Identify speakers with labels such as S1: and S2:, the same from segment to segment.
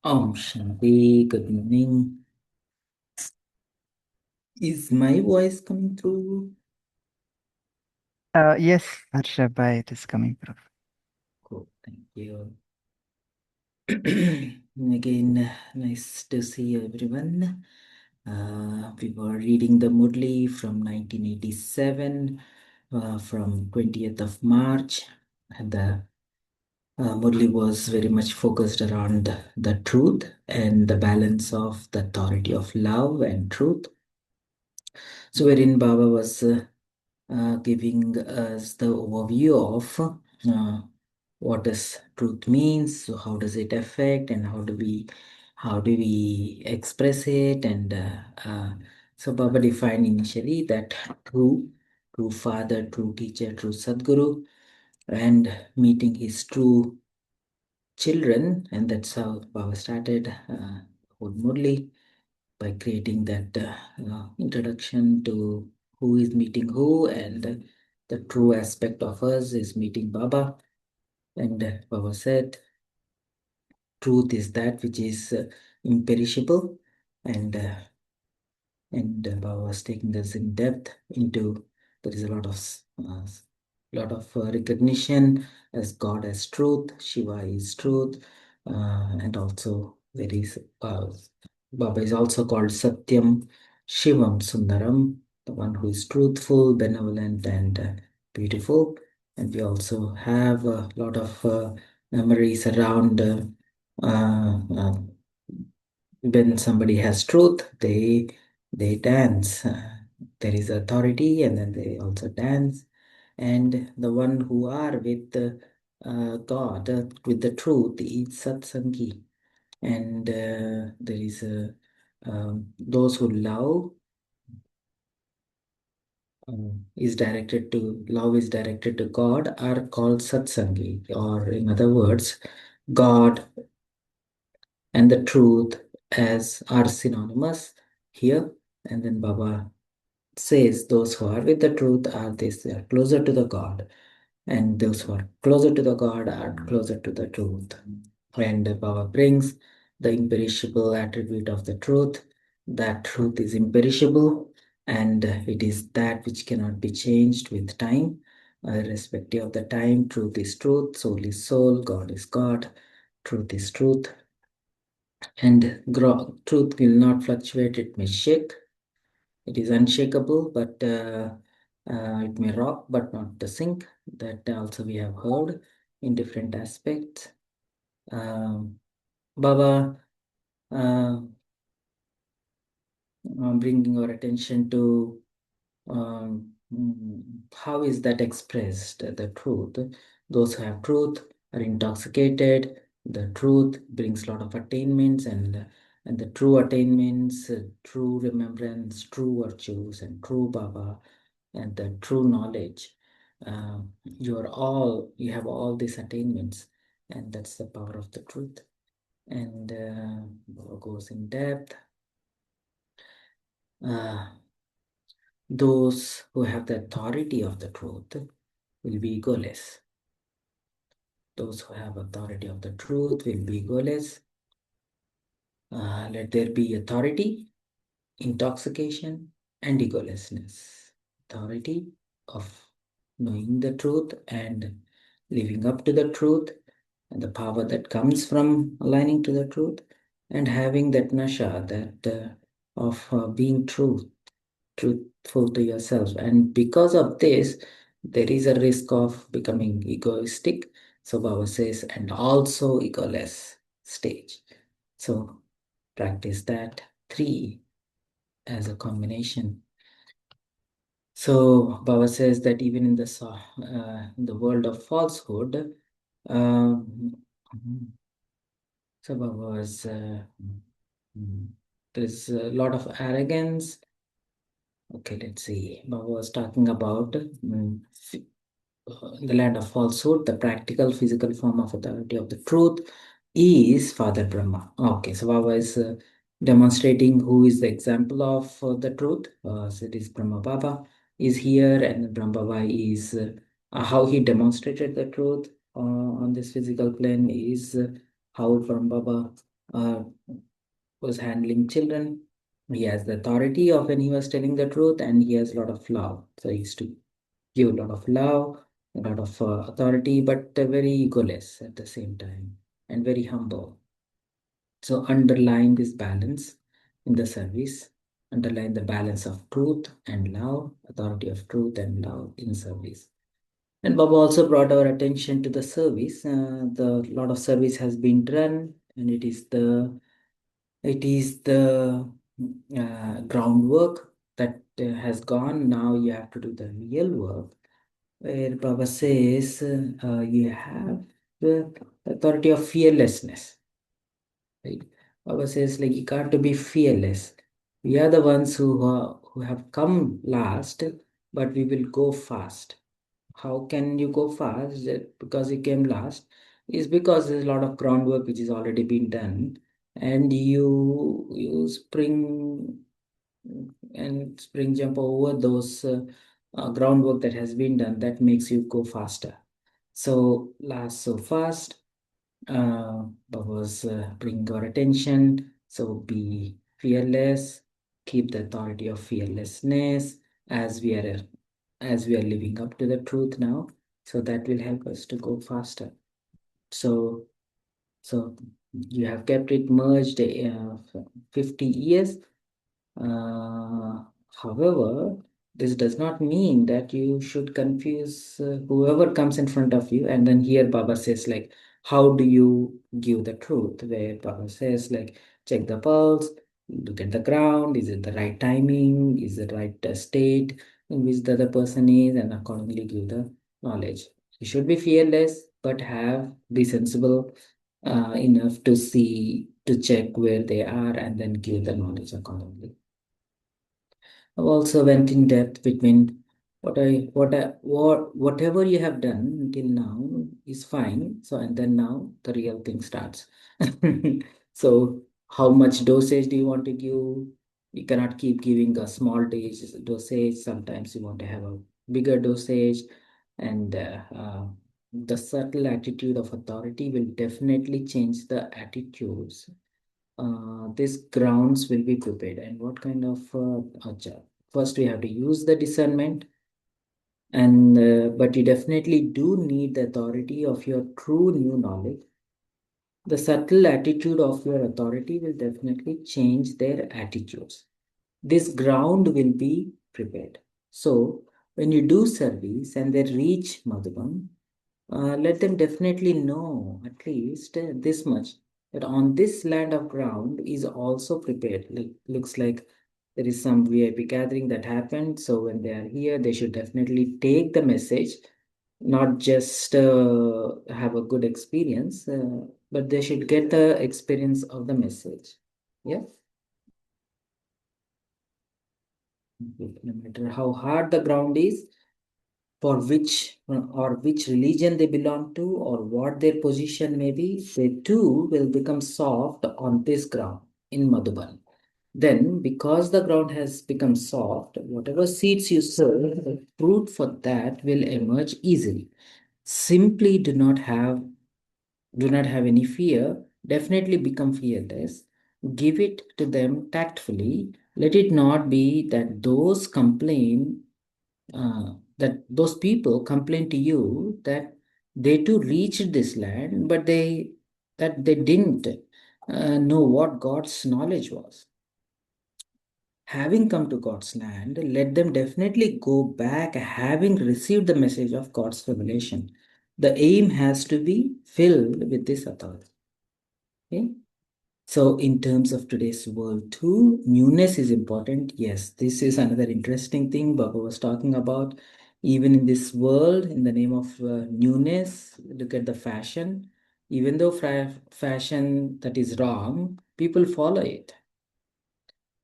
S1: Om Shanti, good evening. Is my voice coming through?
S2: Yes, Harsha, bhai, it is coming through.
S1: Cool, thank you. Again, nice to see everyone. We were reading the Murli from 1987, from 20th of March. And the Murli was very much focused around the truth and the balance of the authority of love and truth. So, wherein Baba was giving us the overview of what does truth means, so how does it affect, and how do we express it, and so Baba defined initially that true father, true teacher, true Sadguru, and meeting his true children, and that's how Baba started with Murli by creating that introduction to who is meeting who, and the true aspect of us is meeting Baba. And Baba said, truth is that which is imperishable, and Baba was taking us in depth into there is a lot of recognition as God as truth, Shiva is truth, and also there is Baba is also called Satyam, Shivam, Sundaram, the one who is truthful, benevolent, and beautiful. And we also have a lot of memories around uh, uh, when somebody has truth, they dance. There is authority, and then they also dance. And the one who are with God, with the truth, is satsangi. And there is those who love is directed to God are called satsangi, or in other words, God and the truth as are synonymous here. And then Baba says those who are with the truth are this, they are closer to the God, and those who are closer to the God are closer to the truth. And Baba brings the imperishable attribute of the truth. That truth is imperishable, and it is that which cannot be changed with time. Irrespective of the time, truth is truth, soul is soul, God is God, truth is truth, and truth will not fluctuate, it may shake. It is unshakable, but it may rock, but not the sink. That also we have heard in different aspects. Baba uh, bringing our attention to how is that expressed, the truth. Those who have truth are intoxicated. The truth brings a lot of attainments, and the true attainments, true remembrance, true virtues, and true Baba, and the true knowledge. You have all these attainments, and that's the power of the truth. And Baba goes in depth. Uh, those who have the authority of the truth will be egoless. Those who have authority of the truth will be egoless. Let there be authority, intoxication, and egolessness. Authority of knowing the truth and living up to the truth, and the power that comes from aligning to the truth, and having that nasha, that of being truthful to yourself. And because of this, there is a risk of becoming egoistic. So Baba says, and also egoless stage. So practice that three as a combination. So Baba says that even in the world of falsehood, um, so Baba was there's a lot of arrogance. Okay, let's see. Baba was talking about in the land of falsehood, the practical physical form of authority of the truth is Father Brahma. Okay, so Baba is demonstrating who is the example of the truth. So it is Brahma Baba is here, and Brahma Baba is how he demonstrated the truth on this physical plane is how Brahma Baba uh, was handling children. He has the authority of when he was telling the truth, and he has a lot of love. So he used to give a lot of love, a lot of authority, but very egoless at the same time and very humble. So underlying this balance in the service, underlying the balance of truth and love, authority of truth and love in service. And Baba also brought our attention to the service. The lot of service has been done, and it is the groundwork that has gone. Now you have to do the real work. Where Baba says you have the authority of fearlessness. Right? Baba says like you got to be fearless. We are the ones who have come last, but we will go fast. How can you go fast? Because you came last is because there's a lot of groundwork which is already been done, and you spring jump over those groundwork that has been done. That makes you go faster. So last so fast was bring our attention. So be fearless, keep the authority of fearlessness as we are living up to the truth now. So that will help us to go faster. So so you have kept it merged 50 years. Uh, However, this does not mean that you should confuse whoever comes in front of you. And then here Baba says, like, how do you give the truth? Where Baba says, like, check the pulse, look at the ground. Is it the right timing? Is it the right state in which the other person is? And accordingly give the knowledge. You should be fearless, but be sensible enough to see, to check where they are, and then give the knowledge accordingly. I've also went in depth between whatever you have done until now is fine. So and then now the real thing starts. So how much dosage do you want to give? You cannot keep giving a small dosage. Sometimes you want to have a bigger dosage, and the subtle attitude of authority will definitely change the attitudes. These grounds will be prepared. And what kind of first we have to use the discernment, and but you definitely do need the authority of your true new knowledge. The subtle attitude of your authority will definitely change their attitudes. This ground will be prepared. So when you do service and they reach Madhuban, let them definitely know at least this much, that on this land of ground is also prepared. Looks like there is some VIP gathering that happened. So when they are here, they should definitely take the message, not just have a good experience, but they should get the experience of the message. Yeah. No matter how hard the ground is, for which religion they belong to, or what their position may be, they too will become soft on this ground in Madhuban. Then, because the ground has become soft, whatever seeds you sow, the fruit for that will emerge easily. Simply do not have any fear. Definitely become fearless. Give it to them tactfully. Let it not be that that those people complain to you that they too reached this land, but they didn't know what God's knowledge was. Having come to God's land, let them definitely go back having received the message of God's revelation. The aim has to be filled with this authority. Okay? So, in terms of today's world, too, newness is important. Yes, this is another interesting thing Baba was talking about. Even in this world, in the name of newness, look at the fashion. Even though fashion that is wrong, people follow it.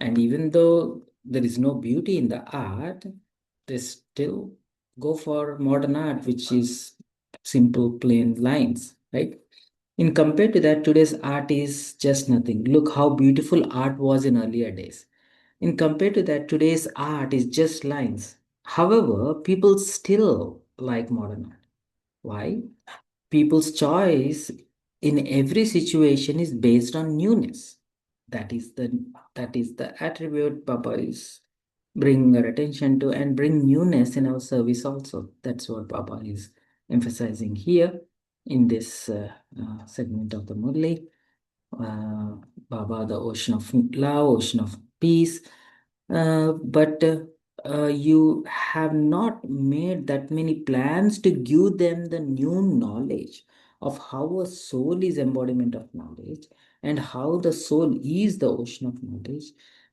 S1: And even though there is no beauty in the art, they still go for modern art, which is simple, plain lines, right? In compared to that, today's art is just nothing. Look how beautiful art was in earlier days. In compared to that, today's art is just lines. However, people still like modern art. Why? People's choice in every situation is based on newness. That is the attribute Baba is bringing our attention to, and bring newness in our service also. That's what Baba is emphasizing here in this segment of the Murli. uh, Baba, the ocean of love, ocean of peace. But you have not made that many plans to give them the new knowledge of how a soul is embodiment of knowledge and how the soul is the ocean of knowledge.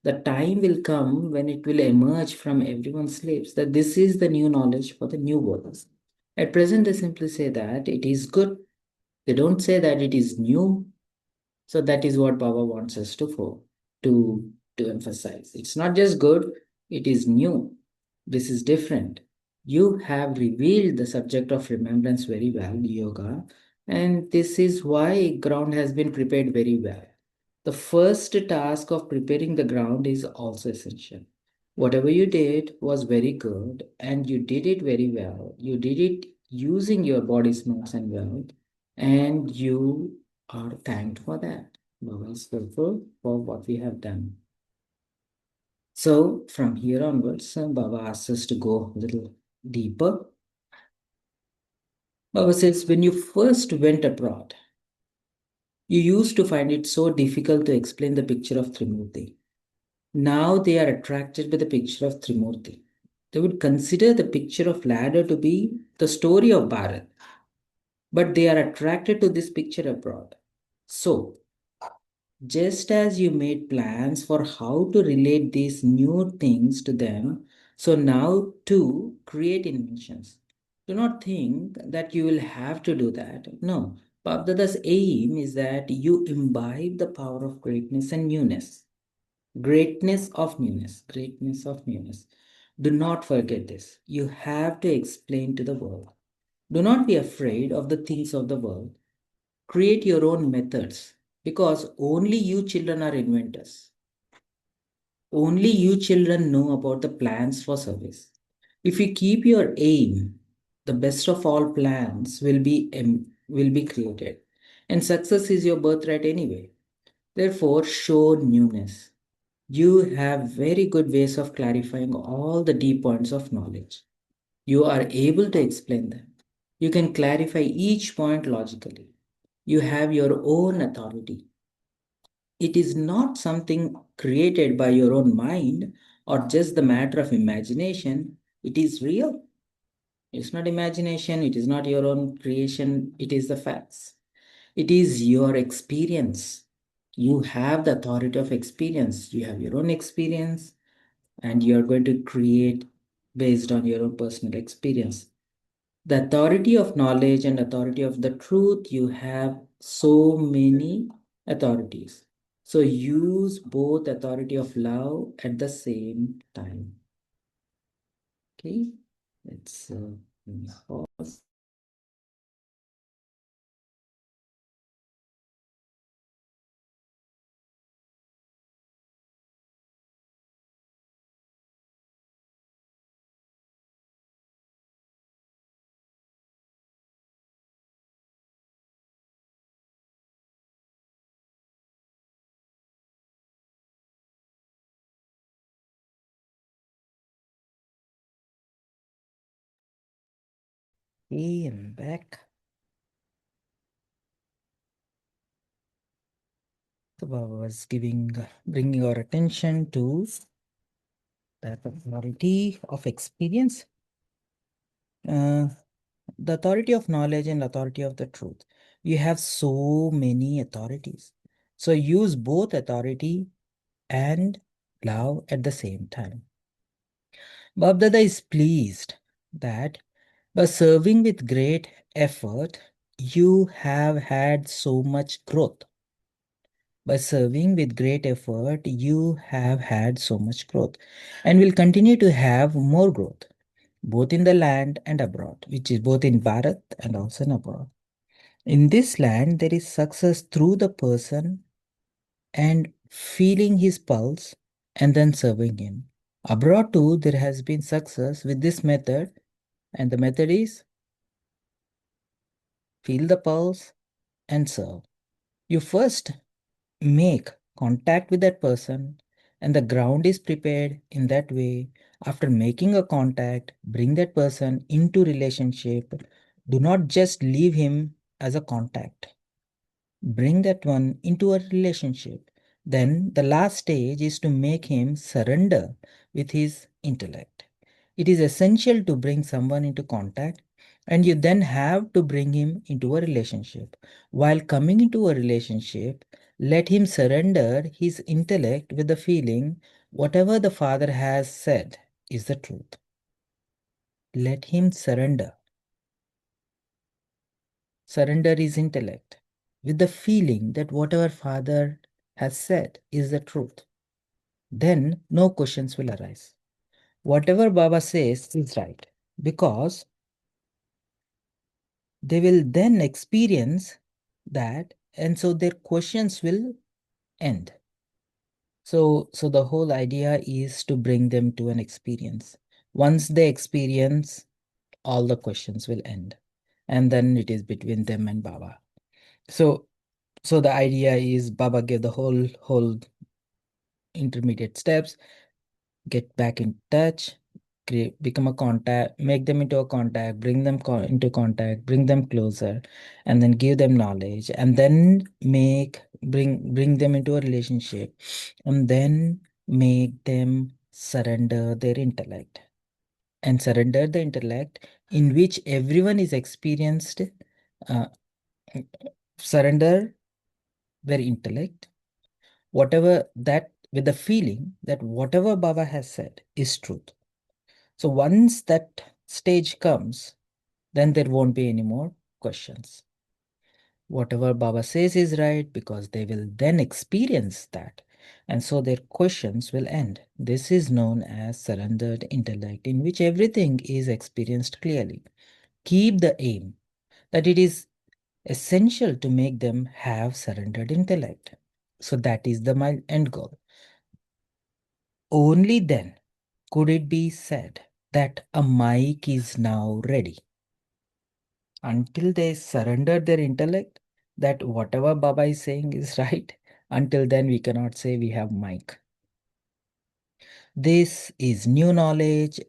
S1: The time will come when it will emerge from everyone's lips that this is the new knowledge for the new world. At present, they simply say that it is good. They don't say that it is new. So that is what Baba wants us to emphasize. It's not just good, it is new. This is different. You have revealed the subject of remembrance very well, yoga, and this is why ground has been prepared very well. The first task of preparing the ground is also essential. Whatever you did was very good, and you did it very well. You did it using your body's notes and well, and you are thanked for that. Baba is grateful for what we have done. So from here onwards, Baba asks us to go a little deeper. Baba says, when you first went abroad, you used to find it so difficult to explain the picture of Trimurti. Now they are attracted by the picture of Trimurti. They would consider the picture of ladder to be the story of Bharat, but they are attracted to this picture abroad. So, just as you made plans for how to relate these new things to them, so now too create inventions. Do not think that you will have to do that. No. Bapdada's aim is that you imbibe the power of greatness and newness. Greatness of newness. Greatness of newness. Do not forget this. You have to explain to the world. Do not be afraid of the things of the world. Create your own methods because only you children are inventors. Only you children know about the plans for service. If you keep your aim, the best of all plans will be created. And success is your birthright anyway. Therefore, show newness. You have very good ways of clarifying all the deep points of knowledge. You are able to explain them. You can clarify each point logically. You have your own authority. It is not something created by your own mind or just the matter of imagination. It is real. It's not imagination, it is not your own creation, it is the facts. It is your experience. You have the authority of experience. You have your own experience, and you are going to create based on your own personal experience. The authority of knowledge and authority of the truth, you have so many authorities. So use both authority of love at the same time. Okay, let's pause. Okay, I'm back. So Baba was bringing our attention to that authority of experience, uh, the authority of knowledge and authority of the truth. You have so many authorities. So use both authority and love at the same time. Babdada is pleased that by serving with great effort, you have had so much growth. By serving with great effort, you have had so much growth and will continue to have more growth, both in the land and abroad, which is both in Bharat and also in abroad. In this land, there is success through the person and feeling his pulse and then serving him. Abroad too, there has been success with this method, and the method is feel the pulse and serve. You first make contact with that person, and the ground is prepared in that way. After making a contact, bring that person into relationship. Do not just leave him as a contact. Bring that one into a relationship. Then the last stage is to make him surrender with his intellect. It is essential to bring someone into contact, and you then have to bring him into a relationship. While coming into a relationship, let him surrender his intellect with the feeling whatever the Father has said is the truth. Let him surrender. Surrender his intellect with the feeling that whatever Father has said is the truth. Then no questions will arise. Whatever Baba says is right, because they will then experience that, and so their questions will end. So the whole idea is to bring them to an experience. Once they experience, all the questions will end, and then it is between them and Baba. So so the idea is Baba gave the whole intermediate steps. Get back in touch, create, become a contact, make them into a contact, bring them into contact, bring them closer, and then give them knowledge, and then bring them into a relationship, and then make them surrender their intellect, and surrender the intellect in which everyone is experienced. uh, Surrender their intellect, whatever that, with the feeling that whatever Baba has said is truth. So once that stage comes, then there won't be any more questions. Whatever Baba says is right, because they will then experience that. And so their questions will end. This is known as surrendered intellect, in which everything is experienced clearly. Keep the aim that it is essential to make them have surrendered intellect. So that is the my end goal. Only then could it be said that a mic is now ready. Until they surrender their intellect, that whatever Baba is saying is right, until then we cannot say we have mic. This is new knowledge.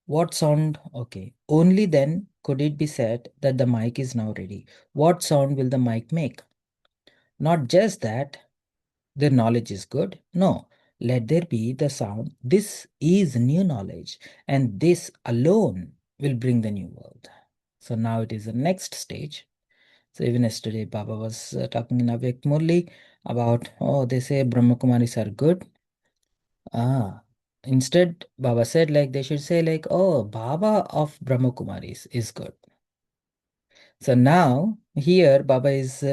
S1: What sound? Okay. Only then could it be said that the mic is now ready. What sound will the mic make? Not just that their knowledge is good. No, let there be the sound. This is new knowledge, and this alone will bring the new world. So now it is the next stage. So even yesterday, Baba was talking in Avek Murli about, oh, they say Brahma Kumaris are good. Ah, instead, Baba said like they should say like, oh, Baba of Brahma Kumaris is good. So now here Baba is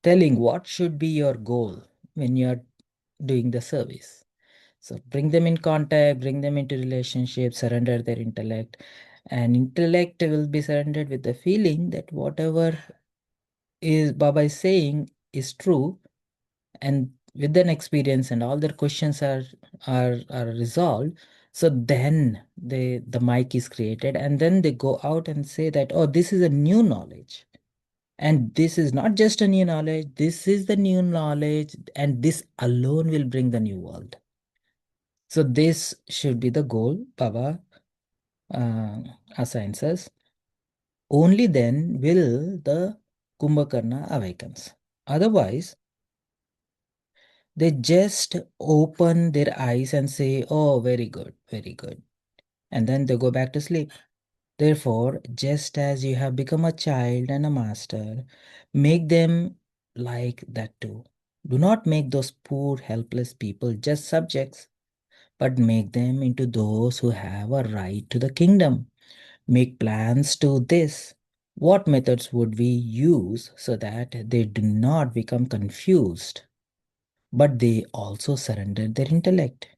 S1: telling what should be your goal when you are doing the service. So bring them in contact, bring them into relationship, surrender their intellect. And intellect will be surrendered with the feeling that whatever is Baba is saying is true, and with an experience and all their questions are resolved. So then the mic is created, and then they go out and say that, oh, this is a new knowledge. And this is not just a new knowledge, this is the new knowledge, and this alone will bring the new world. So this should be the goal Baba uh, assigns us. Only then will the Kumbhakarna awakens. Otherwise, they just open their eyes and say, oh, very good, very good. And then they go back to sleep. Therefore, just as you have become a child and a master, make them like that too. Do not make those poor, helpless people just subjects, but make them into those who have a right to the kingdom. Make plans to this. What methods would we use so that they do not become confused, but they also surrender their intellect?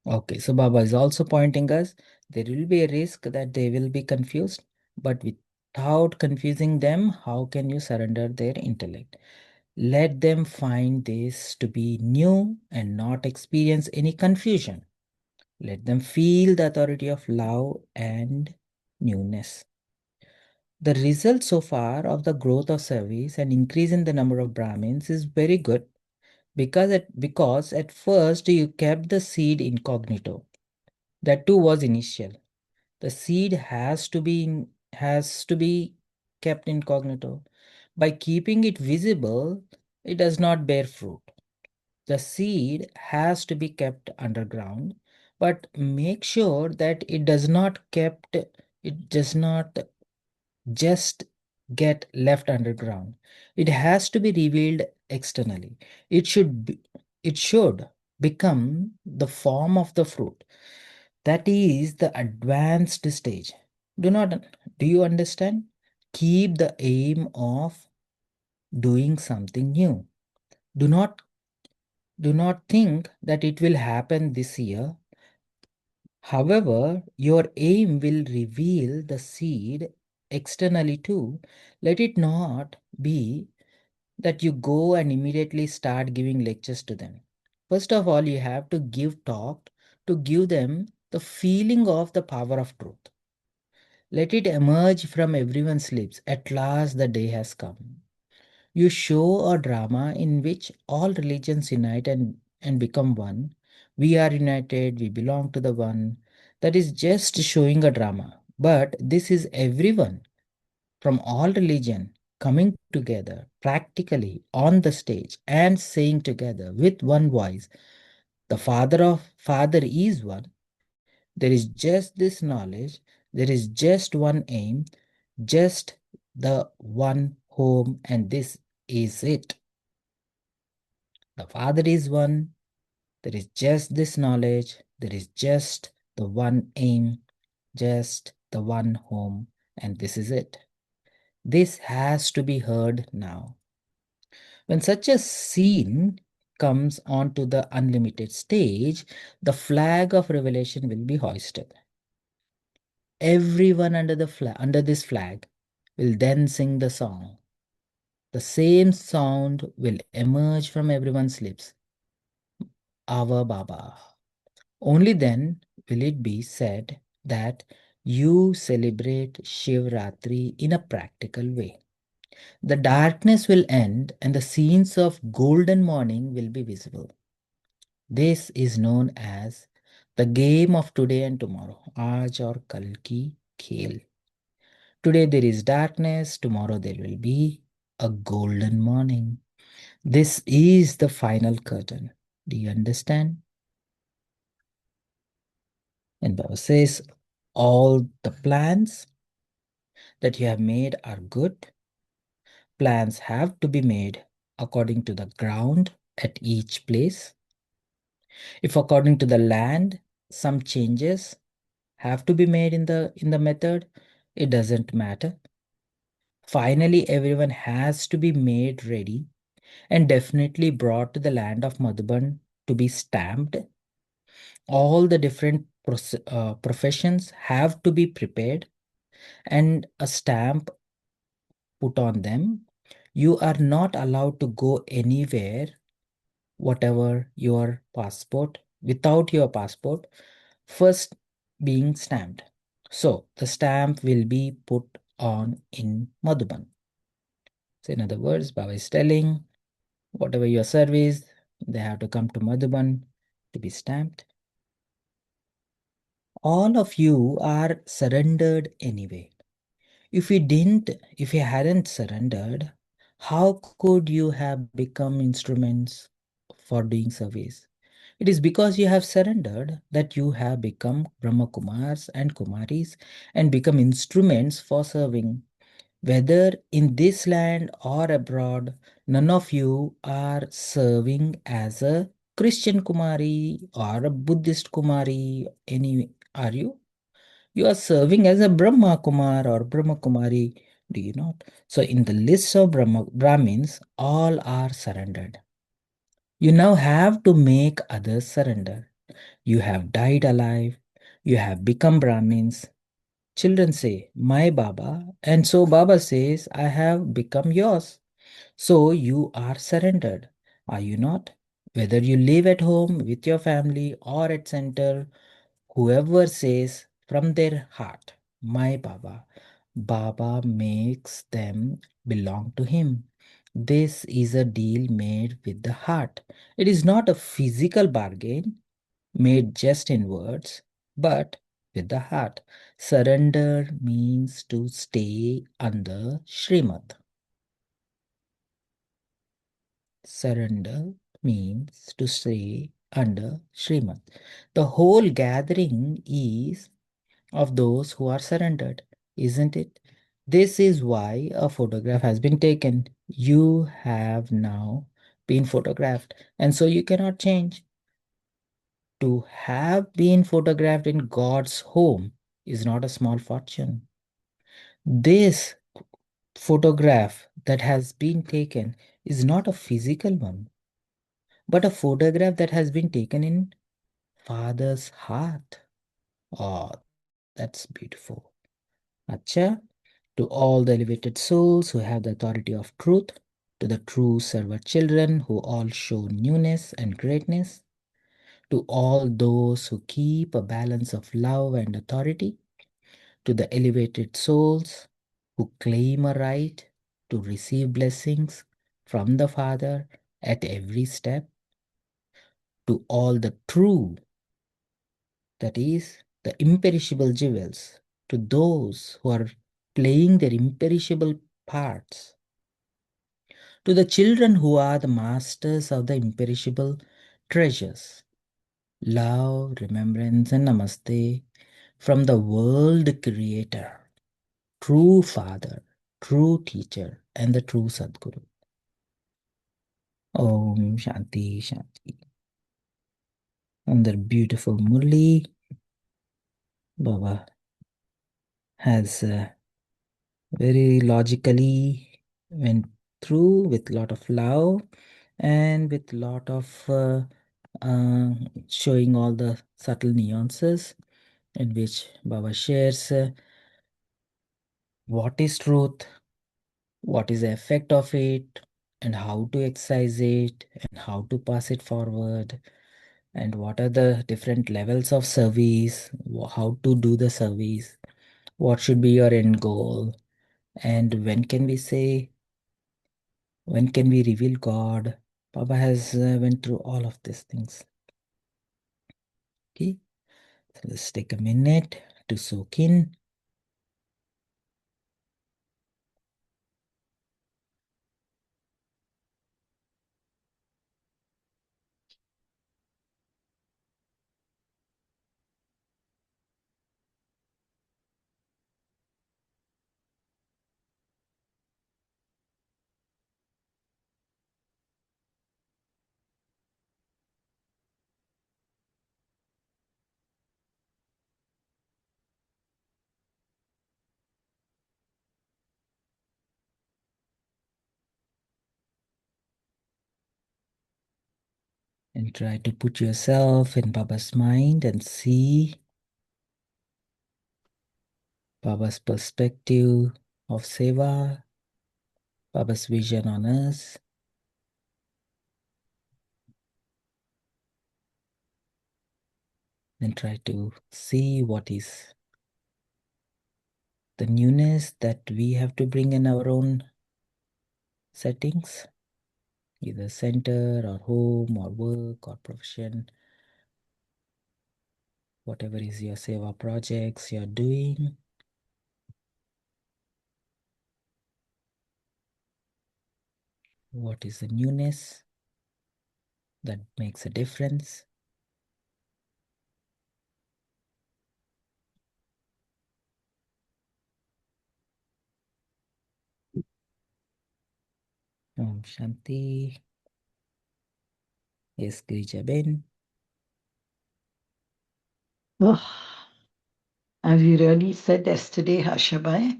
S1: Okay, so Baba is also pointing us there will be a risk that they will be confused, but without confusing them, how can you surrender their intellect? Let them find this to be new and not experience any confusion. Let them feel the authority of love and newness. The result so far of the growth of service and increase in the number of Brahmins is very good because at first you kept the seed incognito. That too was initial. The seed has to be kept incognito. By keeping it visible, it does not bear fruit. The seed has to be kept underground, but make sure that it does not just get left underground. It has to be revealed externally. It should become the form of the fruit. That is the advanced stage. Do not do you understand? Keep the aim of doing something new. Do not do not think that it will happen this year. However, your aim will reveal the seed externally too. Let it not be that you go and immediately start giving lectures to them. First of all, you have to give talk to give them the feeling of the power of truth. Let it emerge from everyone's lips. At last, the day has come. You show a drama in which all religions unite and become one. We are united, we belong to the one. That is just showing a drama. But this is everyone from all religion coming together practically on the stage and saying together with one voice, the Father is one. There is just this knowledge, there is just one aim, just the one home, and this is it. The Father is one. There is just this knowledge. There is just the one aim, just the one home, and this is it. This has to be heard now. When such a scene comes onto the unlimited stage, the flag of revelation will be hoisted. Everyone under this flag will then sing the song. The same sound will emerge from everyone's lips. Our Baba. Only then will it be said that you celebrate Shivratri in a practical way. The darkness will end and the scenes of golden morning will be visible. This is known as the game of today and tomorrow. Aaj aur kal ki khel. Today there is darkness, tomorrow there will be a golden morning. This is the final curtain. Do you understand? And Baba says, all the plans that you have made are good. Plans have to be made according to the ground at each place. If according to the land, some changes have to be made in the method, it doesn't matter. Finally, everyone has to be made ready and definitely brought to the land of Madhuban to be stamped. All the different professions have to be prepared and a stamp put on them. You are not allowed to go anywhere, whatever your passport, without your passport first being stamped. So the stamp will be put on in Madhuban. So in other words, Baba is telling whatever your service, they have to come to Madhuban to be stamped. All of you are surrendered anyway. If you hadn't surrendered, how could you have become instruments for doing service? It is because you have surrendered that you have become Brahma Kumars and Kumaris and become instruments for serving. Whether in this land or abroad, none of you are serving as a Christian Kumari or a Buddhist Kumari. Any are you? You are serving as a Brahma Kumar or Brahma Kumari, do you not? So, in the list of Brahmins, all are surrendered. You now have to make others surrender. You have died alive, you have become Brahmins. Children say, my Baba, and so Baba says, I have become yours. So you are surrendered, are you not? Whether you live at home with your family or at center, whoever says from their heart, my Baba, Baba makes them belong to him. This is a deal made with the heart. It is not a physical bargain made just in words, but with the heart. Surrender means to stay under Srimad. Surrender means to stay under Srimad. The whole gathering is of those who are surrendered, isn't it? This is why a photograph has been taken. You have now been photographed, and so you cannot change. To have been photographed in God's home is not a small fortune. This photograph that has been taken is not a physical one, but a photograph that has been taken in Father's heart. Oh, that's beautiful. Acha, to all the elevated souls who have the authority of truth, to the true server children who all show newness and greatness, to all those who keep a balance of love and authority, to the elevated souls who claim a right to receive blessings from the Father at every step, to all the true, that is, the imperishable jewels, to those who are playing their imperishable parts, to the children who are the masters of the imperishable treasures. Love, remembrance, and namaste from the world creator, true father, true teacher, and the true Sadguru. Om Shanti Shanti. And the beautiful Murli, Baba has very logically went through with lot of love and with lot of uh, showing all the subtle nuances in which Baba shares what is truth, what is the effect of it, and how to exercise it, and how to pass it forward, and what are the different levels of service, how to do the service, what should be your end goal, and when can we reveal God. Baba has went through all of these things. Okay, so let's take a minute to soak in. And try to put yourself in Baba's mind and see Baba's perspective of Seva, Baba's vision on us. And try to see what is the newness that we have to bring in our own settings, either center or home or work or profession, whatever is your Seva projects you're doing. What is the newness that makes a difference? Om Shanti. Yes, Grijaben.
S3: Oh, as you really said yesterday, Hashabai,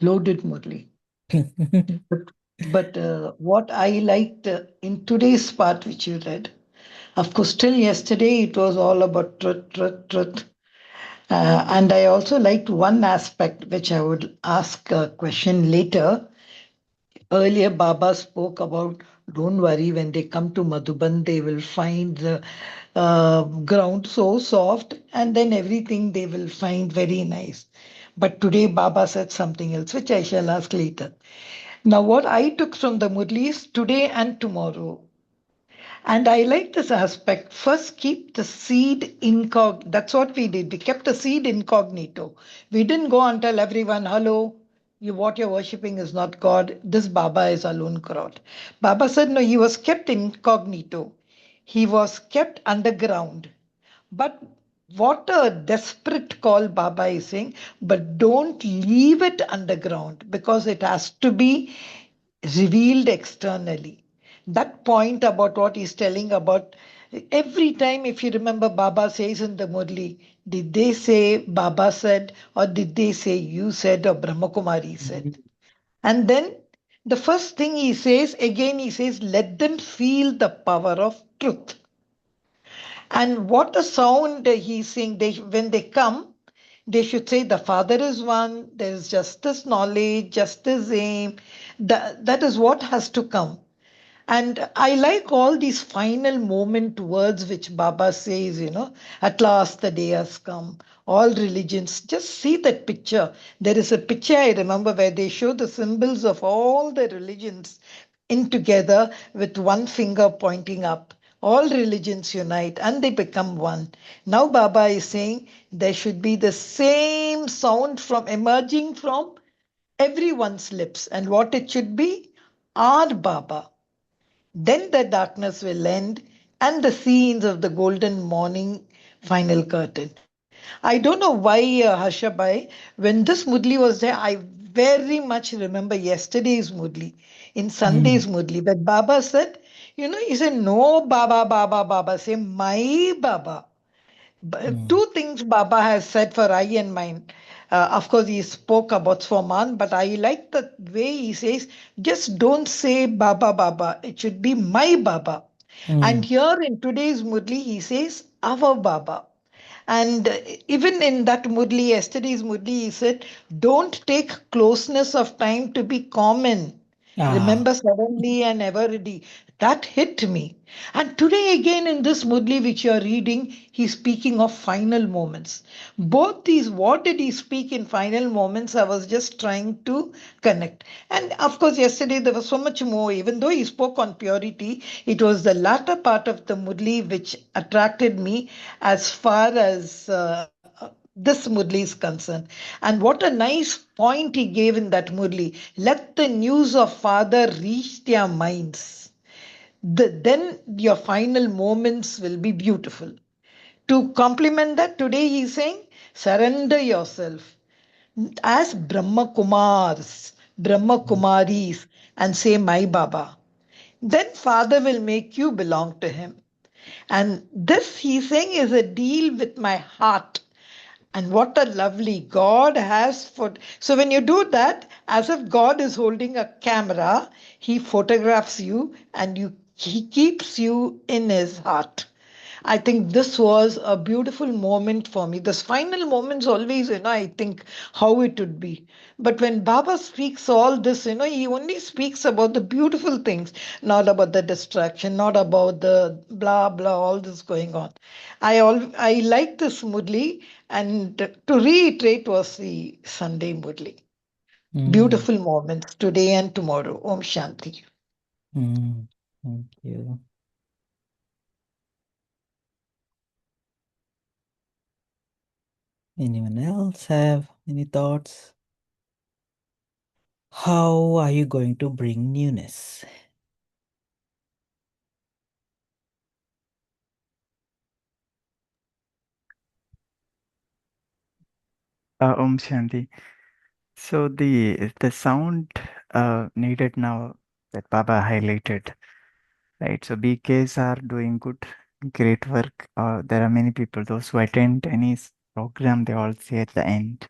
S3: loaded Murli. But, but what I liked in today's part which you read, of course, till yesterday it was all about truth, truth, truth. And I also liked one aspect which I would ask a question later. Earlier, Baba spoke about don't worry, when they come to Madhuban, they will find the ground so soft, and then everything they will find very nice. But today Baba said something else, which I shall ask later. Now, what I took from the Murli is today and tomorrow. And I like this aspect. First, keep the seed incognito. That's what we did. We kept the seed incognito. We didn't go and tell everyone, hello, what you're worshipping is not God. This Baba is alone God. Baba said, no, he was kept incognito. He was kept underground. But what a desperate call Baba is saying, but don't leave it underground because it has to be revealed externally. That point about what he's telling about every time, if you remember, Baba says in the Murli, did they say Baba said, or did they say you said, or Brahma Kumari said? And then the first thing he says, again, he says, let them feel the power of truth. And what a sound he's saying, when they come, they should say the Father is one, there is just this knowledge, just this aim. That is what has to come. And I like all these final moment words which Baba says, at last the day has come. All religions, just see that picture. There is a picture I remember where they show the symbols of all the religions in together with one finger pointing up. All religions unite and they become one. Now Baba is saying there should be the same sound from emerging from everyone's lips. And what it should be? Our Baba. Then the darkness will end and the scenes of the golden morning final curtain. I don't know why, Harshabai, when this Mudli was there, I very much remember yesterday's Mudli, in Sunday's
S1: Mm.
S3: Mudli, but Baba said, he said, no, Baba, Baba, Baba, say, my Baba.
S1: Mm.
S3: Two things Baba has said for I and mine. Of course, he spoke about Swaman, but I like the way he says, just don't say Baba Baba. It should be my Baba. And
S1: Mm.
S3: here in today's Murli, he says our Baba. And even in that Murli, yesterday's Murli, he said, don't take closeness of time to be common.
S1: Ah.
S3: Remember suddenly and ever ready. That hit me. And today again in this Murli which you are reading, he's speaking of final moments. Both these, what did he speak in final moments? I was just trying to connect. And of course, yesterday there was so much more. Even though he spoke on purity, it was the latter part of the Murli which attracted me as far as this Murli is concerned. And what a nice point he gave in that Murli. Let the news of Father reach their minds. Then your final moments will be beautiful. To complement that, today he's saying, surrender yourself as Brahma Kumars, Brahma Kumaris, and say, my Baba. Then Father will make you belong to him. And this, he's saying, is a deal with my heart. And what a lovely God has for. So when you do that, as if God is holding a camera, he photographs you and he keeps you in his heart. I think this was a beautiful moment for me. This final moments always, I think how it would be. But when Baba speaks all this, he only speaks about the beautiful things, not about the distraction, not about the blah blah, all this going on. I like this Murli, and to reiterate was the Sunday Murli.
S1: Mm.
S3: Beautiful moments today and tomorrow. Om Shanti.
S1: Mm. Thank you. Anyone else have any thoughts? How are you going to bring newness?
S2: Om Shanti. So the sound needed now that Baba highlighted, right? So BKs are doing good, great work. There are many people, those who attend any program, they all say at the end.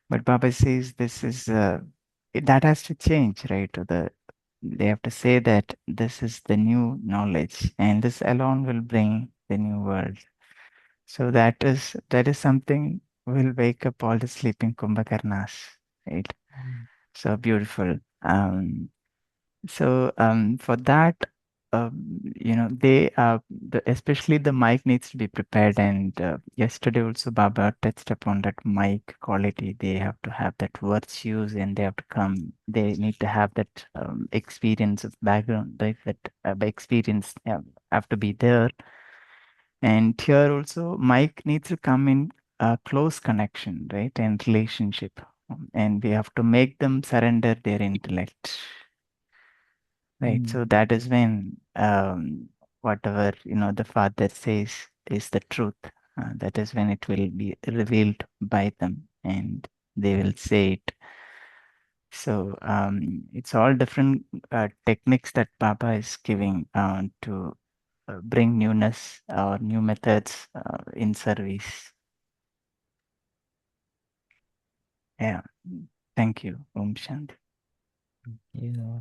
S2: But Baba says this is that has to change, right? They have to say that this is the new knowledge, and this alone will bring the new world. So that is something will wake up all the sleeping Kumbhakarnas, right?
S1: Mm.
S2: So beautiful. For that, especially the mic needs to be prepared. And yesterday also Baba touched upon that mic quality. They have to have that virtues, and they have to come. They need to have that experience of background, like that experience have to be there. And here also, mic needs to come in a close connection, right, and relationship. And we have to make them surrender their intellect. Right.
S1: Mm.
S2: So that is when whatever the Father says is the truth. That is when it will be revealed by them, and they will say it. So it's all different techniques that Baba is giving to bring newness or new methods in service. Yeah. Thank you. Om Shanti.
S1: Yeah.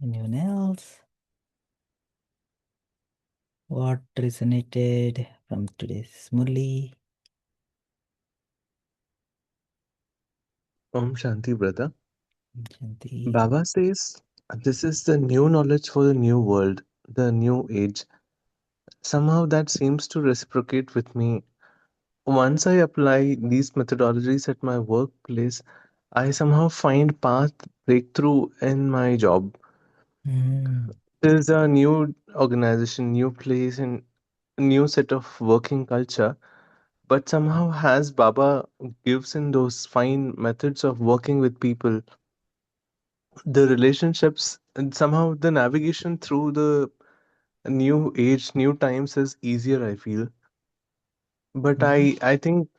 S1: Anyone else? What resonated from today's Murli?
S4: Om Shanti, brother.
S1: Shanti.
S4: Baba says this is the new knowledge for the new world, the new age. Somehow that seems to reciprocate with me. Once I apply these methodologies at my workplace, I somehow find path breakthrough in my job.
S1: Mm.
S4: There's a new organization, new place, and new set of working culture. But somehow, as Baba gives in those fine methods of working with people, the relationships and somehow the navigation through the new age, new times is easier, I feel. But
S1: Mhm.
S4: I think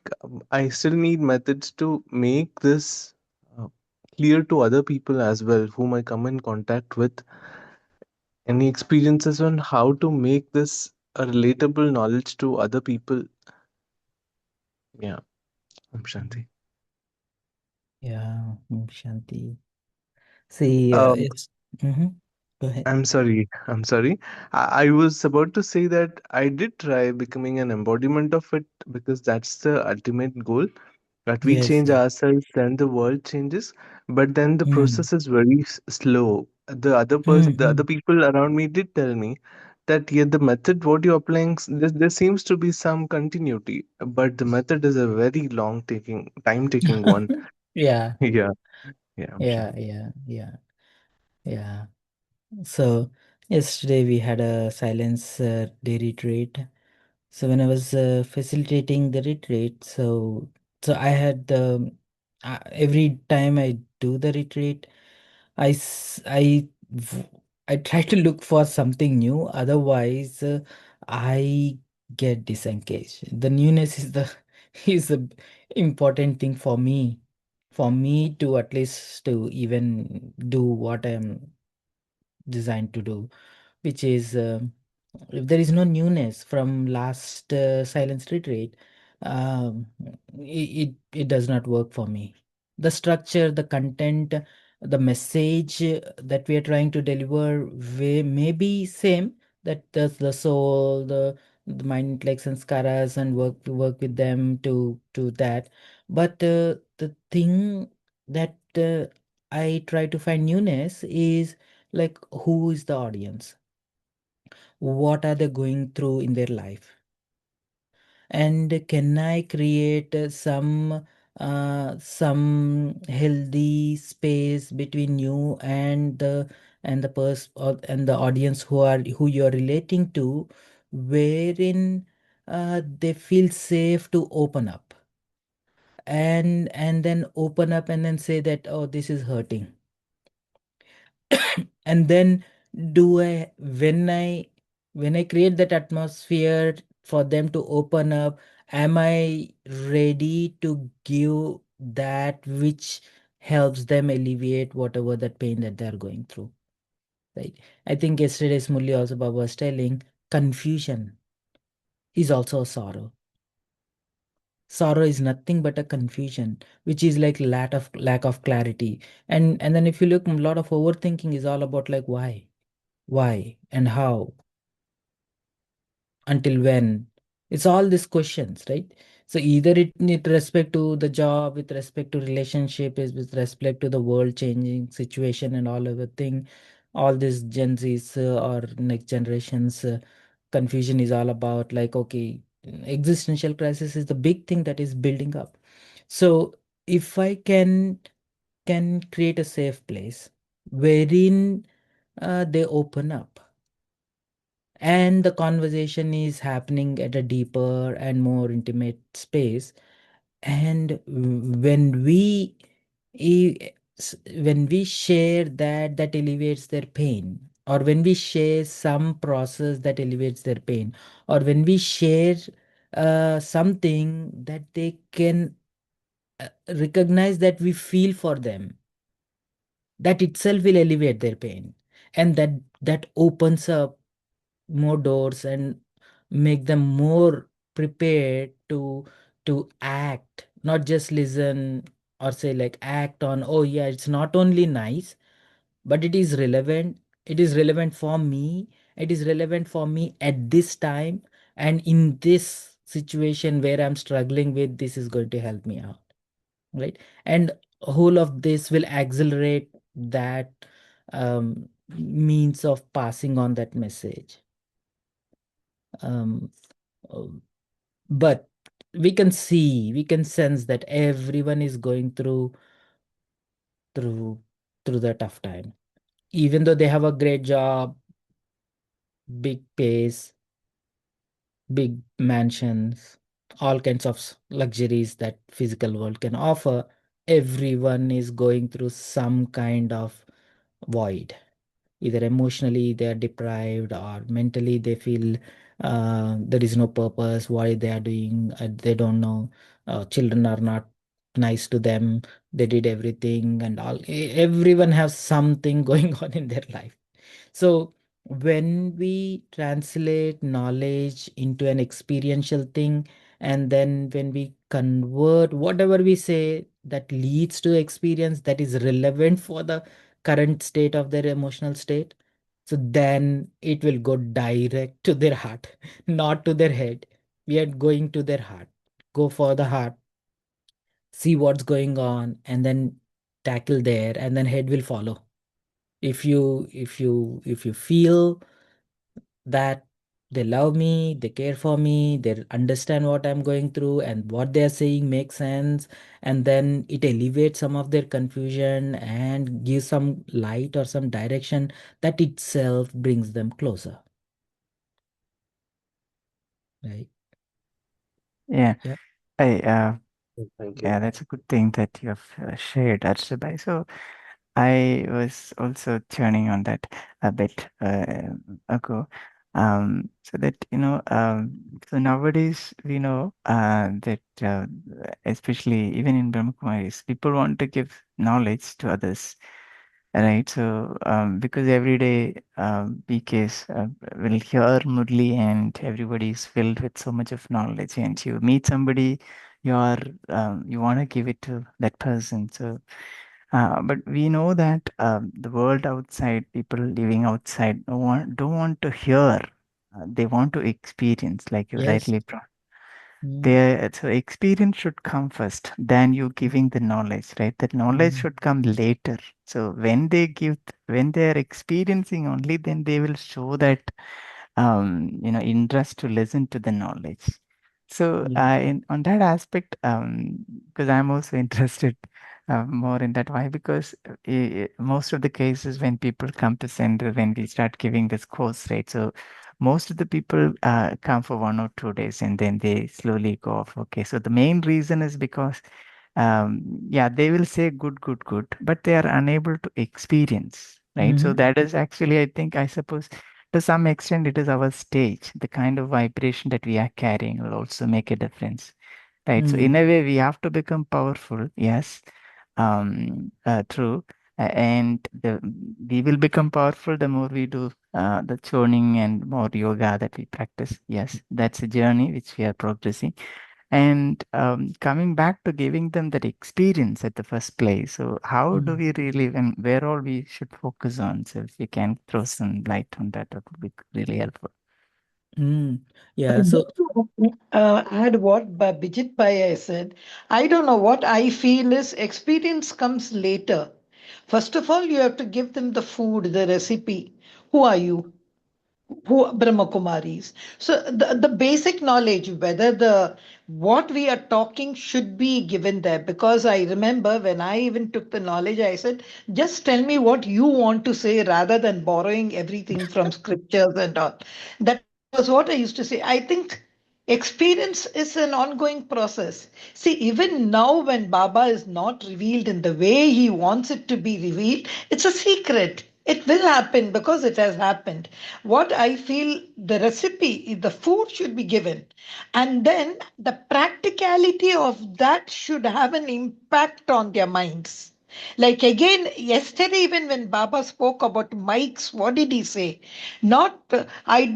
S4: I still need methods to make this uh, clear to other people as well, whom I come in contact with. Any experiences on how to make this a relatable knowledge to other people? Yeah, Om Shanti.
S1: Yeah, Shanti. See,
S4: Um,
S1: it's. Mhm. Go ahead.
S4: I'm sorry. I'm sorry. I was about to say that I did try becoming an embodiment of it because that's the ultimate goal. That we
S1: Yes.
S4: change ourselves, then the world changes. But then the
S1: Mm.
S4: process is very slow. The other
S1: Mm-hmm.
S4: people around me did tell me that yeah, the method what you're applying, there seems to be some continuity, but the method is a very long taking, time taking one.
S1: Yeah,
S4: Yeah, yeah, I'm sure.
S1: yeah, yeah, yeah, yeah. So yesterday we had a silence day retreat. So when I was facilitating the retreat, so I had every time I do the retreat, I s- I v- I try to look for something new. Otherwise, I get disengaged. The newness is the is the important thing for me. For me to at least to even do what I'm designed to do, which is if there is no newness from last silence retreat, um, it does not work for me. The structure, the content, the message that we are trying to deliver may be same, that the soul, the mind, intellect, sanskaras, and work with them to that. But the thing that I try to find newness is like, who is the audience, what are they going through in their life, and can I create some healthy space between you and the person and the audience who you're relating to, wherein they feel safe to open up, and then open up and then say that, oh, this is hurting. And then do I when I create that atmosphere for them to open up, am I ready to give that which helps them alleviate whatever that pain that they're going through, right? I think yesterday's Murli also Baba was telling, confusion is also a sorrow. Sorrow is nothing but a confusion, which is like lack of clarity. And then if you look, a lot of overthinking is all about like, why and how, until when. It's all these questions, right? So either it with respect to the job, with respect to relationship, is with respect to the world changing situation and all everything, all this Gen Z's or next generations confusion is all about like, okay, existential crisis is the big thing that is building up. So if I can create a safe place wherein they open up and the conversation is happening at a deeper and more intimate space, and when we when we share that, that alleviates their pain, or when we share some process that alleviates their pain, or when we share something that they can recognize that we feel for them, that itself will alleviate their pain, and that opens up more doors and make them more prepared to act, not just listen, or say like act on, oh yeah, it's not only nice, but it is relevant. It is relevant for me. It is relevant for me at this time, and in this situation where I'm struggling with, this is going to help me out, right? And whole of this will accelerate that means of passing on that message. um, uh, but we can see, we can sense that everyone is going through through the tough time, even though they have a great job, big pays, big mansions, all kinds of luxuries that physical world can offer. Everyone is going through some kind of void. Either emotionally they are deprived, or mentally they feel there is no purpose why they are doing, they don't know. Children are not nice to them, they did everything and all. Everyone has something going on in their life. So when we translate knowledge into an experiential thing, and then when we convert whatever we say that leads to experience that is relevant for the current state of their emotional state, so then it will go direct to their heart, not to their head. We are going to their heart. Go for the heart, see what's going on, and then tackle there, and then head will follow. If you feel that they love me, they care for me, they understand what I'm going through, and what they're saying makes sense, and then it alleviates some of their confusion and gives some light or some direction, that itself brings them closer, right?
S2: Yeah.
S1: Yeah.
S2: I
S4: Thank you.
S2: Yeah, that's a good thing that you have shared, Arshabai. So I was also turning on that a bit ago. So that, so nowadays we know that especially even in Brahma Kumaris, people want to give knowledge to others. Right, so because every day PKs will hear Murli and everybody is filled with so much of knowledge, and you meet somebody, you are you want to give it to that person. So, but we know that the world outside, people living outside, don't want to hear. They want to experience, like you
S1: Yes.
S2: rightly brought.
S1: Mm,
S2: So experience should come first, than you giving the knowledge, right? That knowledge
S1: mm,
S2: should come later. So when they are experiencing only, then they will show that interest to listen to the knowledge. So
S1: mm,
S2: on that aspect, because I'm also interested more in that. Why? Because most of the cases when people come to center, when we start giving this course, right? So most of the people come for 1 or 2 days and then they slowly go off. Okay, so the main reason is because yeah, they will say good, good, good, but they are unable to experience, right? So
S1: mhm,
S2: that is actually, I suppose, to some extent, it is our stage. The kind of vibration that we are carrying will also make a difference, right? So
S1: mm,
S2: in a way, we have to become powerful. Yes, true. And we will become powerful the more we do the churning and more yoga that we practice. Yes, that's a journey which we are progressing. And coming back to giving them that experience at the first place. So how do
S1: mm.
S2: we really, and where all we should focus on? So if you can throw some light on that, that would be really helpful.
S1: Mm. Yeah. So,
S3: Just to add what Bijit Bhai said, I don't know what I feel is experience comes later. First of all, you have to give them the food, the recipe. Who are you? Who Brahma Kumaris. So the basic knowledge, whether the what we are talking should be given there. Because I remember when I even took the knowledge, I said, just tell me what you want to say rather than borrowing everything from scriptures and all. That was what I used to say. I think experience is an ongoing process. See, even now, when Baba is not revealed in the way he wants it to be revealed, it's a secret. It will happen because it has happened. What I feel the recipe, the food should be given. And then the practicality of that should have an impact on their minds. Like again, yesterday, even when Baba spoke about mics, what did he say? Not,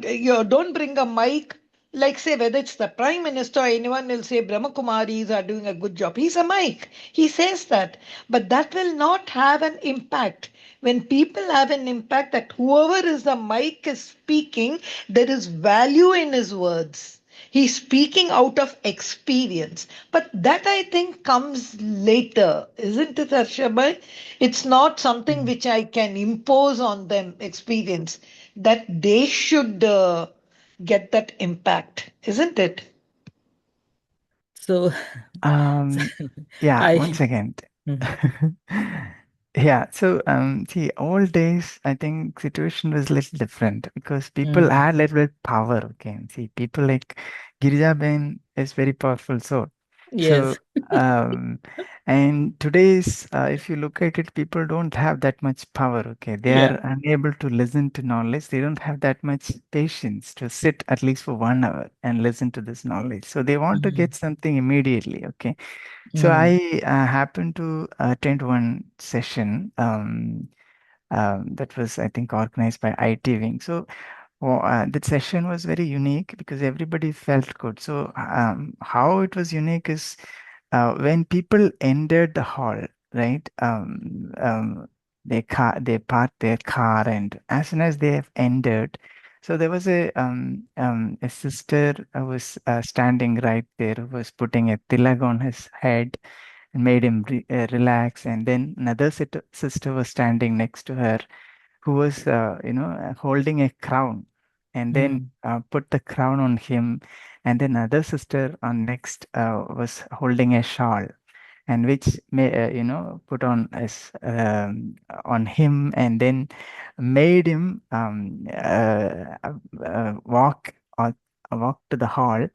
S3: you don't bring a mic, like say whether it's the prime minister or anyone will say Brahma Kumaris are doing a good job. He's a mic. He says that. But that will not have an impact. When people have an impact that whoever is the mic is speaking, there is value in his words. He's speaking out of experience. But that I think comes later, isn't it, Harshabai? It's not something
S1: mm.
S3: which I can impose on them, experience. That they should get that impact, isn't it?
S1: So, so
S2: Um, yeah, one
S1: I,
S2: second.
S1: mm,
S2: Yeah, so see, old days, I think situation was little different because people
S1: mm,
S2: had little bit power. Okay, see, people like Girija Ben is very powerful. So
S1: yes.
S2: um, and today's, if you look at it, people don't have that much power. Okay, they are
S1: Yeah.
S2: unable to listen to knowledge. They don't have that much patience to sit at least for 1 hour and listen to this knowledge. So they want to
S1: Mm,
S2: get something immediately. Okay, so
S1: mm,
S2: I happened to attend one session that was, I think, organized by IT Wing. So the session was very unique because everybody felt good. So how it was unique is when people entered the hall, right? They parked their car, and as soon as they have entered, so there was a sister who was standing right there, who was putting a tilak on his head and made him relax. And then another sister was standing next to her, who was, holding a crown, and then
S1: mm,
S2: put the crown on him. And then another sister on next was holding a shawl, and which may, put on him, and then made him walk walk to the hall,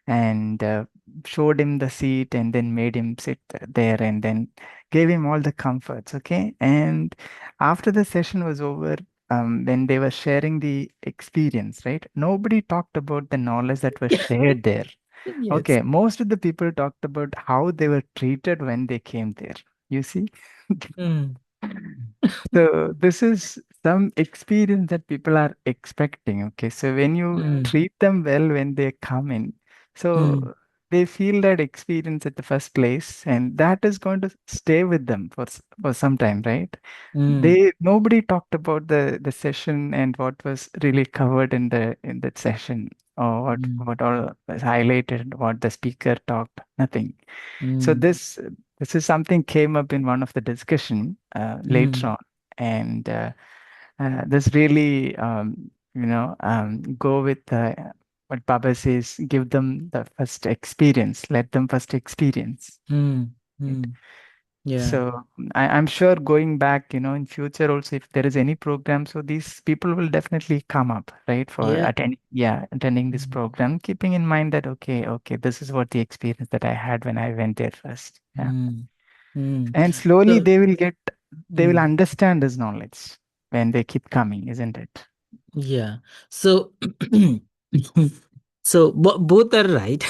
S2: and showed him the seat, and then made him sit there, and then gave him all the comforts. Okay, and after the session was over, when they were sharing the experience, right, nobody talked about the knowledge that was shared there.
S1: yes.
S2: Okay, most of the people talked about how they were treated when they came there. You see?
S1: Mm,
S2: So this is some experience that people are expecting. Okay, so when you
S1: mm,
S2: treat them well when they come in,
S1: mm,
S2: so they feel that experience at the first place, and that is going to stay with them for some time, right?
S1: mm,
S2: Nobody talked about the session and what was really covered in that session, or
S1: mm,
S2: what all was highlighted, what the speaker talked, nothing. So
S1: mm,
S2: this is something came up in one of the discussion later
S1: mm,
S2: on, and this really go with what Baba says, give them the first experience, let them first experience.
S1: mm,
S2: Right?
S1: mm. Yeah.
S2: So I'm sure going back, in future also, if there is any program, so these people will definitely come up, right, for
S1: Yeah.
S2: attending this
S1: Mm,
S2: program, keeping in mind that okay, this is what the experience that I had when I went there first. Yeah.
S1: mm, mm.
S2: And slowly
S1: So,
S2: they will
S1: mm,
S2: understand this knowledge when they keep coming, isn't it?
S1: yeah. So, so both are right.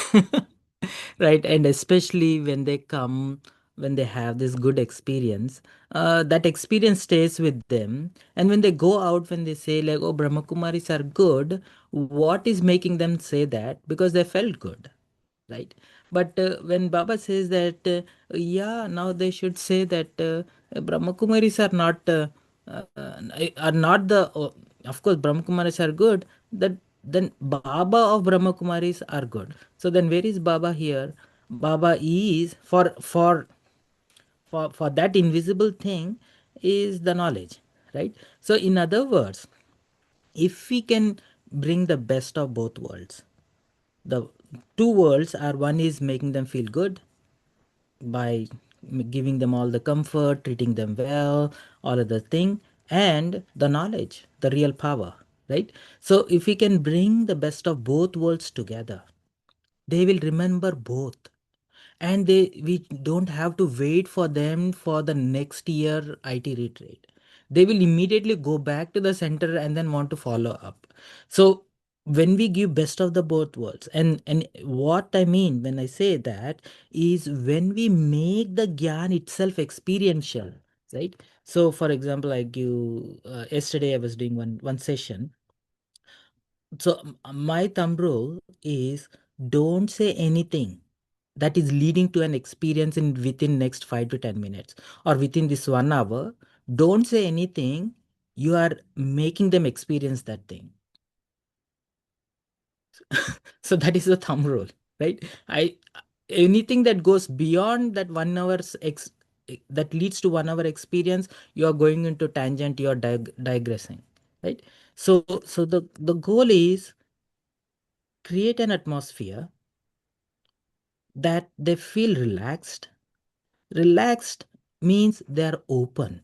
S1: Right. And especially when they come, when they have this good experience, that experience stays with them. And when they go out, when they say, like, oh, Brahma Kumaris are good, what is making them say that? Because they felt good. Right. But when Baba says that, yeah, now they should say that Brahma Kumaris are not. Are not the, of course Brahma Kumaris are good, that then Baba of Brahma Kumaris are good. So then where is Baba here? Baba is for that invisible thing is the knowledge, right? So in other words, if we can bring the best of both worlds, the two worlds are, one is making them feel good by giving them all the comfort, treating them well, all of the thing, and the knowledge, the real power, right? So if we can bring the best of both worlds together, they will remember both, and we don't have to wait for them for the next year IT retreat. They will immediately go back to the center and then want to follow up. So when we give best of the both worlds, and what I mean when I say that is when we make the gyan itself experiential, right? So for example, I give yesterday I was doing one session. So my thumb rule is don't say anything that is leading to an experience in within next 5 to 10 minutes or within this 1 hour. Don't say anything. You are making them experience that thing. So that is the thumb rule, right? I Anything that goes beyond that 1 hour's that leads to 1 hour experience, you are going into tangent, you are digressing, right? So the goal is create an atmosphere that they feel relaxed. Relaxed means they are open,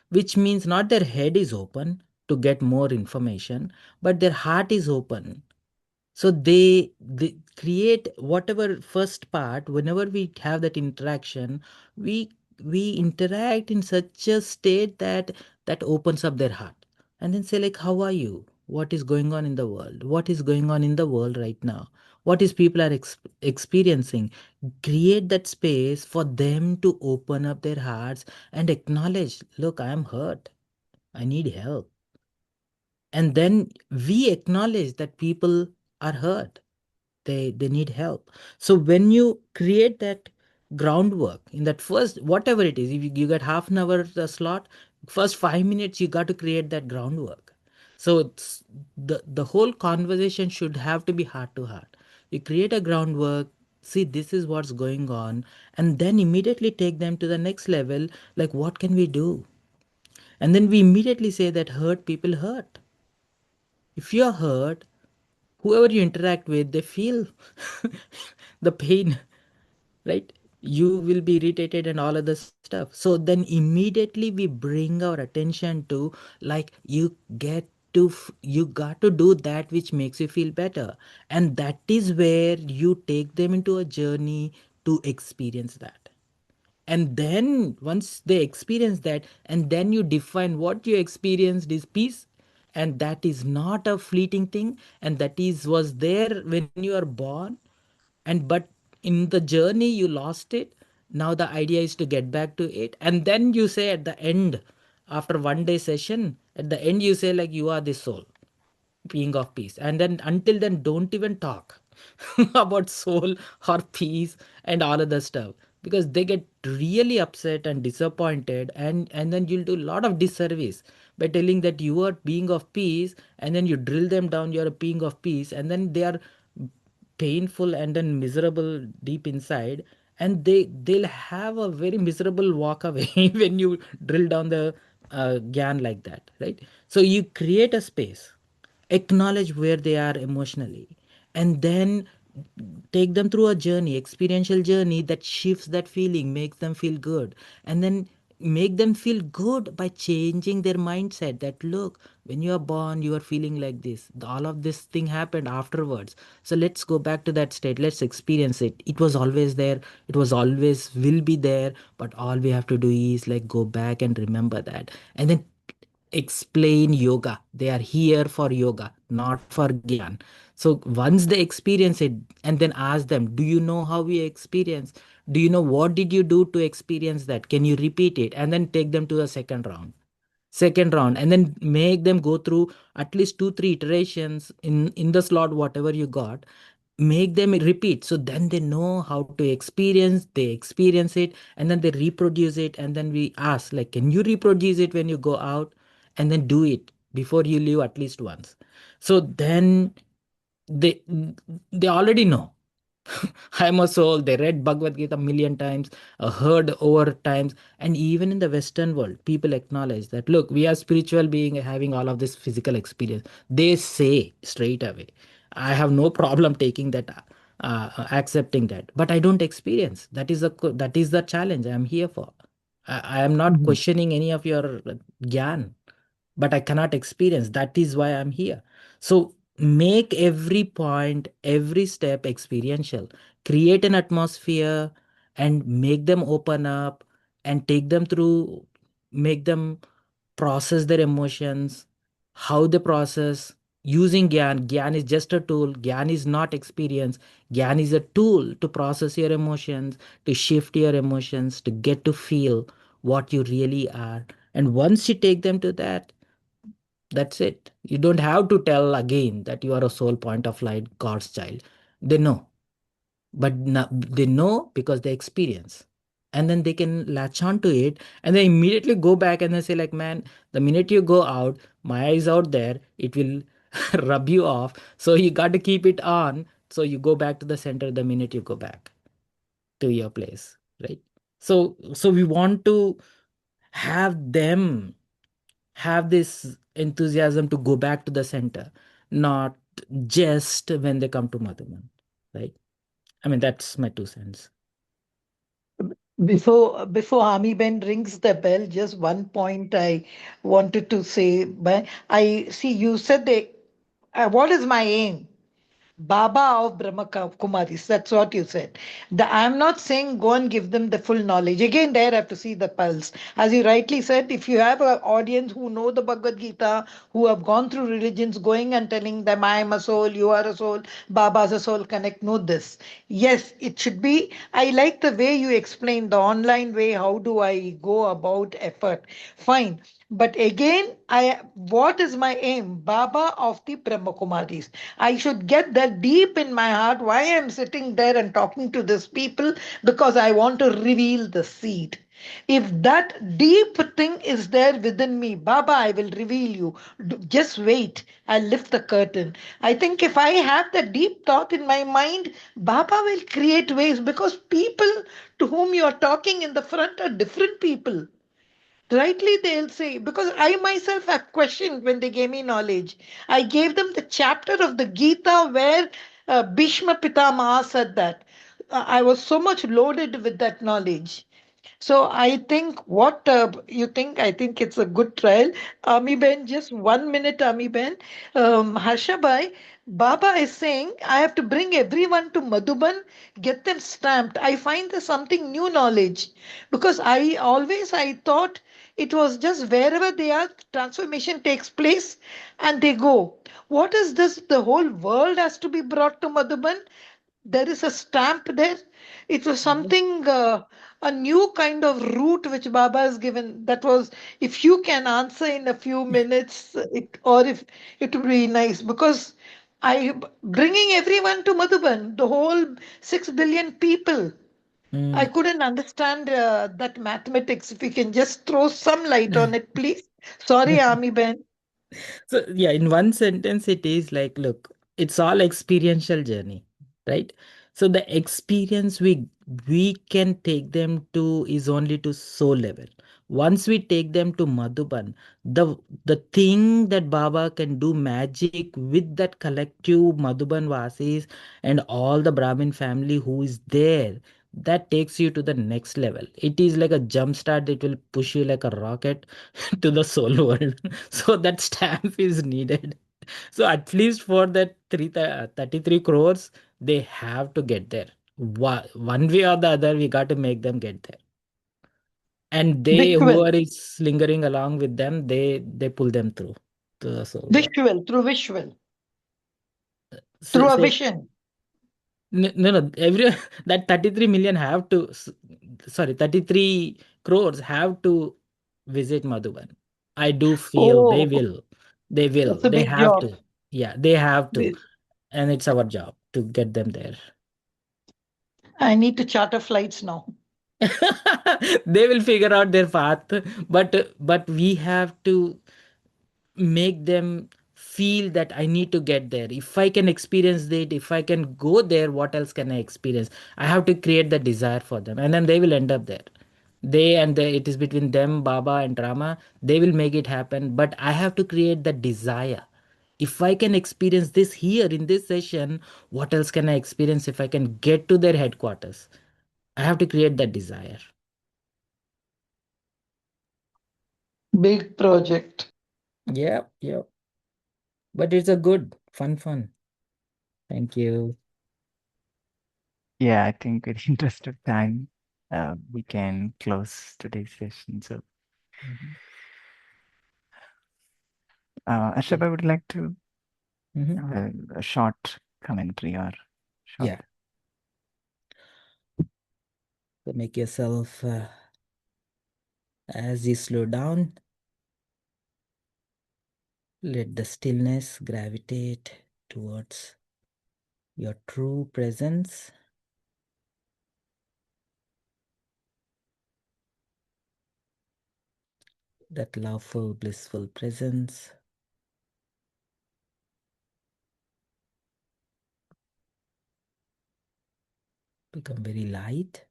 S1: which means not their head is open to get more information, but their heart is open. So they create whatever first part, whenever we have that interaction, we we interact in such a state that opens up their heart. And then say like, how are you? What is going on in the world? What is going on in the world right now? What is people are experiencing? Create that space for them to open up their hearts and acknowledge, look, I am hurt. I need help. And then we acknowledge that people are hurt, they need help. So when you create that groundwork in that first, whatever it is, if you get half an hour slot, first 5 minutes you got to create that groundwork. So the whole conversation should have to be heart to heart. You create a groundwork, see this is what's going on, and then immediately take them to the next level, like what can we do? And then we immediately say that hurt people hurt. If you're hurt, whoever you interact with, they feel the pain, right? You will be irritated and all other stuff. So then immediately we bring our attention to, like, you got to do that which makes you feel better. And that is where you take them into a journey to experience that. And then once they experience that, and then you define what you experienced is peace, and that is not a fleeting thing, and that is was there when you are born, and but in the journey you lost it. Now the idea is to get back to it, and then you say at the end, after 1 day session, at the end you say like you are the soul being of peace, and then until then don't even talk about soul or peace and all of the stuff, because they get really upset and disappointed, and then you'll do a lot of disservice by telling that you are being of peace, and then you drill them down, you're a being of peace, and then they are painful and then miserable deep inside, and they'll have a very miserable walk away when you drill down the gyan like that, right? So you create a space, acknowledge where they are emotionally, and then take them through a journey, experiential journey that shifts that feeling, makes them feel good, and then make them feel good by changing their mindset that, look, when you are born you are feeling like this, all of this thing happened afterwards, so let's go back to that state, let's experience it. It was always there, it was always will be there, but all we have to do is like go back and remember that, and then explain yoga. They are here for yoga, not for gyan. So once they experience it, and then ask them, do you know how we experience? Do you know what did you do to experience that? Can you repeat it? And then take them to a second round, and then make them go through at least 2 3 iterations in the slot whatever you got, make them repeat, so then they know how to experience, they experience it, and then they reproduce it, and then we ask like, can you reproduce it when you go out? And then do it before you leave at least once. So then they they already know. I'm a soul. They read Bhagavad Gita a million times, heard over times, and even in the Western world, people acknowledge that. Look, we are spiritual being having all of this physical experience. They say straight away, I have no problem taking that, accepting that, but I don't experience. That is the challenge I am here for. I am not
S3: Mhm.
S1: questioning any of your gyan, but I cannot experience. That is why I'm here. So make every point, every step experiential. Create an atmosphere and make them open up and take them through, make them process their emotions, how they process using Gyan. Gyan is just a tool. Gyan is not experience. Gyan is a tool to process your emotions, to shift your emotions, to get to feel what you really are. And once you take them to that, that's it. You don't have to tell again that you are a soul point of light, God's child. They know, but they know because they experience. And then they can latch on to it and then immediately go back and then say, like, man, the minute you go out, Maya is out there, it will rub you off. So you got to keep it on. So you go back to the center the minute you go back to your place, right? So we want to have them have this enthusiasm to go back to the center, not just when they come to Madhuban, right? I mean, that's my 2 cents.
S3: Before Ami Ben rings the bell, just one point I wanted to say. But I see you said what is my aim? Baba of Brahma Kumaris. That's what you said. I'm not saying go and give them the full knowledge. Again, there I have to see the pulse. As you rightly said, if you have an audience who know the Bhagavad Gita, who have gone through religions, going and telling them, I am a soul, you are a soul, Baba's a soul, connect, know this. Yes, it should be. I like the way you explain the online way. How do I go about effort? Fine. But again, what is my aim? Baba of the Brahma Kumaris. I should get that deep in my heart why I'm sitting there and talking to these people because I want to reveal the seed. If that deep thing is there within me, Baba, I will reveal you. Just wait. I'll lift the curtain. I think if I have the deep thought in my mind, Baba will create ways because people to whom you are talking in the front are different people. Rightly, they'll say, because I myself have questioned when they gave me knowledge. I gave them the chapter of the Gita where Bhishma Pitamaha said that. I was so much loaded with that knowledge. So I think what you think, I think it's a good trial. Ami Ben, just 1 minute, Ami Ben. Harsha Bhai, Baba is saying, I have to bring everyone to Madhuban, get them stamped. I find there's something new knowledge because I thought it was just wherever they are, transformation takes place and they go. What is this? The whole world has to be brought to Madhuban. There is a stamp there. It was something, a new kind of route which Baba has given. That was, if you can answer in a few minutes, or if it would be nice because bringing everyone to Madhuban, the whole 6 billion people. I
S1: Mm.
S3: couldn't understand that mathematics. If you can just throw some light on it, please. Sorry, Ami Ben.
S1: So yeah, in one sentence, it is like, look, it's all experiential journey, right? So the experience we can take them to is only to soul level. Once we take them to Madhuban, the thing that Baba can do magic with that collective Madhuban Vasis and all the Brahmin family who is there, that takes you to the next level. It is like a jump start that will push you like a rocket to the soul world. So that stamp is needed. So at least for that 33 crores, they have to get there. One way or the other, we got to make them get there. And they,
S3: Visual,
S1: whoever is lingering along with them, they pull them through to the soul world.
S3: visual, through
S1: So,
S3: a
S1: say,
S3: vision.
S1: no, every that 33 million have to, sorry, 33 crores have to visit Madhuban. I do feel they
S3: Oh,
S1: will. They will.
S3: that's a
S1: They
S3: big
S1: have
S3: job.
S1: to. Yeah, they have to.
S3: The-
S1: And it's our job to get them there.
S3: I need to charter flights now.
S1: They will figure out their path, but we have to make them feel that I need to get there. If I can experience it, if I can go there, what else can I experience? I have to create the desire for them, and then they will end up there. It is between them, Baba and Rama. They will make it happen, but I have to create the desire. If I can experience this here in this session, what else can I experience if I can get to their headquarters? I have to create that desire.
S3: Big project.
S1: Yeah, yeah. But it's a good, fun. Thank you.
S2: Yeah, I think in interest of time, we can close today's session. So,
S1: Mhm.
S2: Ashab, I would like to
S1: Mhm.
S2: a short commentary or short.
S1: Yeah. So make yourself, as you slow down, let the stillness gravitate towards your true presence. That loveful, blissful presence. Become very light,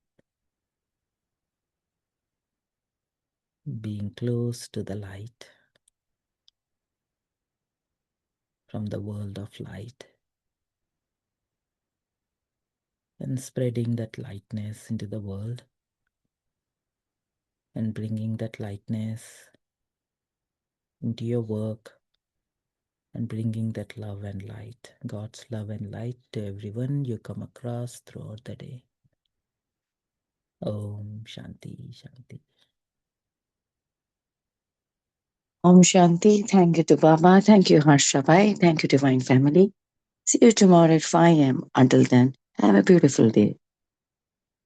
S1: being close to the light from the world of light, and spreading that lightness into the world, and bringing that lightness into your work, and bringing that love and light, God's love and light, to everyone you come across throughout the day. Om Shanti Shanti.
S5: Om Shanti. Thank you to Baba. Thank you, Harshabai. Thank you, Divine Family. See you tomorrow at 5 a.m. Until then, have a beautiful day.